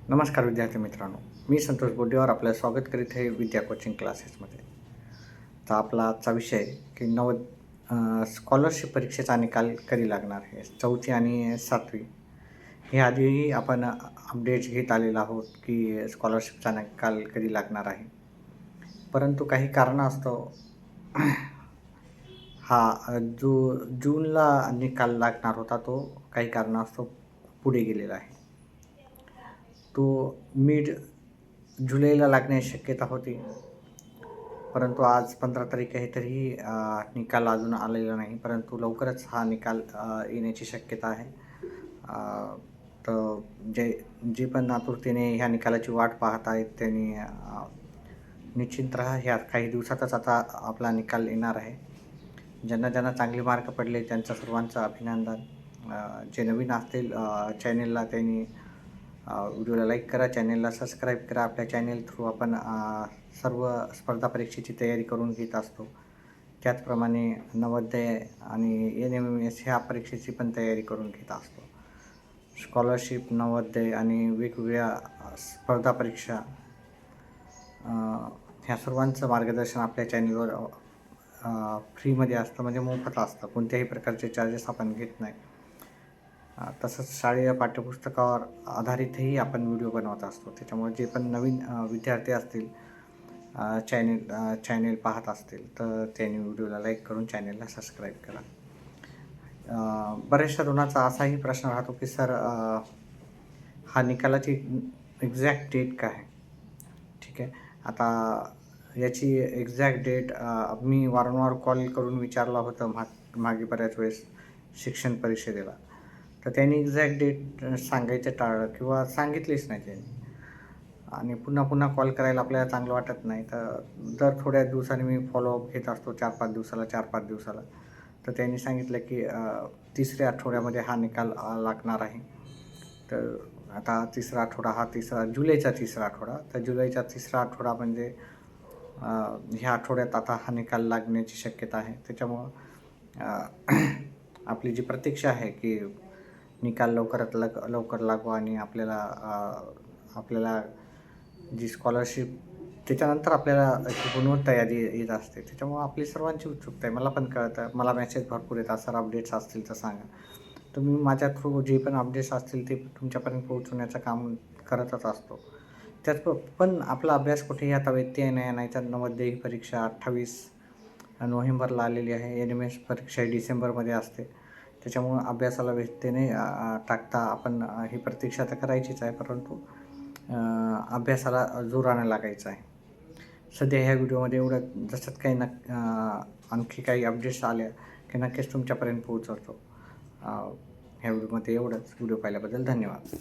नमस्कार विद्यार्थी मित्रांनो, मी संतोष बोड्डेवार आपलं स्वागत करीत आहे विद्या कोचिंग क्लासेसमध्ये. तर आपला आजचा विषय की स्कॉलरशिप परीक्षेचा निकाल कधी लागणार आहे. 4थी आणि 7वी हे आधीही आपण अपडेट्स घेत आलेलो आहोत की स्कॉलरशिपचा निकाल कधी लागणार आहे. परंतु काही कारणास्तव जो जूनला निकाल लागणार होता तो काही कारणास्तव पुढे गेलेला आहे. तो मिड जुलैला लागण्याची शक्यता होती, परंतु आज 15 तारीख आहे तरीही निकाल अजून आलेला नाही. परंतु लवकरच हा निकाल येण्याची शक्यता आहे. तर जे पण आतुरतेने ह्या निकालाची वाट पाहत आहेत त्यांनी निश्चिंत राहा. ह्या काही दिवसातच आता आपला निकाल येणार आहे. ज्यांना चांगले मार्क पडले त्यांचं सर्वांचं अभिनंदन. जे नवीन असतील चॅनेलला त्यांनी व्हिडिओला लाईक करा, चॅनेलला सबस्क्राईब करा. आपल्या चॅनेल थ्रू आपण सर्व स्पर्धा परीक्षेची तयारी करून घेत असतो. त्याचप्रमाणे नवोदय आणि NMMS ह्या परीक्षेची पण तयारी करून घेत असतो. स्कॉलरशिप, नवोदय आणि वेगवेगळ्या स्पर्धा परीक्षा ह्या सर्वांचं मार्गदर्शन आपल्या चॅनेलवर फ्रीमध्ये असतं, म्हणजे मोफत असतं. कोणत्याही प्रकारचे चार्जेस आपण घेत नाही. तसंच शाळेय पाठ्यपुस्तकावर आधारितही आपण व्हिडिओ बनवत असतो. त्याच्यामुळे जे पण नवीन विद्यार्थी असतील चॅनेल पाहत असतील तर त्यांनी व्हिडिओला लाईक करून चॅनेलला सबस्क्राईब करा. बऱ्याचशा जणांचा असाही प्रश्न राहतो की सर हा निकालाची एक्झॅक्ट डेट काय आहे. ठीक आहे, आता याची एक्झॅक्ट डेट मी वारंवार कॉल करून विचारला होतं मागे बऱ्याच वेळेस शिक्षण परिषदेला. तर त्यांनी एक्झॅक्ट डेट सांगायचं टाळलं किंवा सांगितलीच नाही त्यांनी. आणि पुन्हा कॉल करायला आपल्याला चांगलं वाटत नाही. तर दर थोड्या दिवसांनी मी फॉलोअप घेत असतो, 4-5 दिवसाला. तर त्यांनी सांगितलं की 3ऱ्या आठवड्यामध्ये हा निकाल लागणार आहे. तर आता तिसरा आठवडा जुलैचा 3रा आठवडा. तर जुलैचा 3रा आठवडा म्हणजे ह्या आठवड्यात आता हा निकाल लागण्याची शक्यता आहे. त्याच्यामुळं आपली जी प्रतीक्षा आहे की निकाल लवकर लागवा आणि आपल्याला जी स्कॉलरशिप त्याच्यानंतर आपल्याला गुणवत्ता यादी येत असते. त्याच्यामुळं आपली सर्वांची उत्सुकता आहे. मला पण कळतं, मला मेसेज भरपूर येतात, सर अपडेट्स असतील तर सांगा. तर मी माझ्या थ्रू जे पण अपडेट्स असतील ते तुमच्यापर्यंत पोहोचवण्याचं काम करतच असतो. पण आपला अभ्यास कुठेही आता व्यत्यय नाही. तर नवोदय ही परीक्षा 28 नोव्हेंबरला आलेली आहे. NMS परीक्षा डिसेंबरमध्ये असते. त्याच्यामुळं अभ्यासाला व्यत्यय नाही टाकता आपण ही प्रतीक्षा तर करायचीच आहे, परंतु अभ्यासाला जोरानं लागायचं आहे. सध्या ह्या व्हिडिओमध्ये एवढं. जसंच काही आणखी काही अपडेट्स आल्या की नक्कीच तुमच्यापर्यंत पोहोचवतो. ह्या व्हिडिओमध्ये एवढंच. व्हिडिओ पाहिल्याबद्दल धन्यवाद.